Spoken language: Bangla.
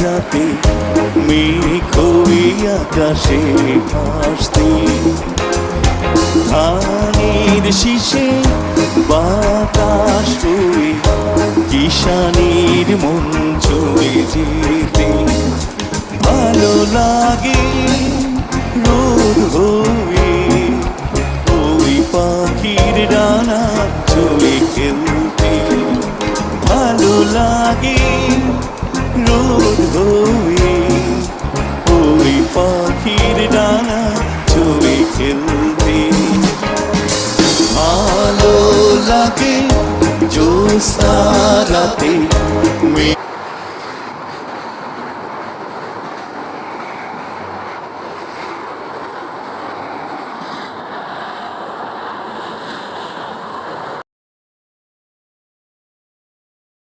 রাতে মেঘ হয়ে আকাশে ভাসতে, ধানের শীষে বাতাস হয়ে কিষানের মন চলে যেতে ভালো লাগে রোদ হয়ে ওই পাখির ডানা চলে খেলতে, ভালো লাগে রোদ হয়ে ওই পাখির ডানা চলে খেলতে, ভালো লাগে জ্যোৎস্না রাতে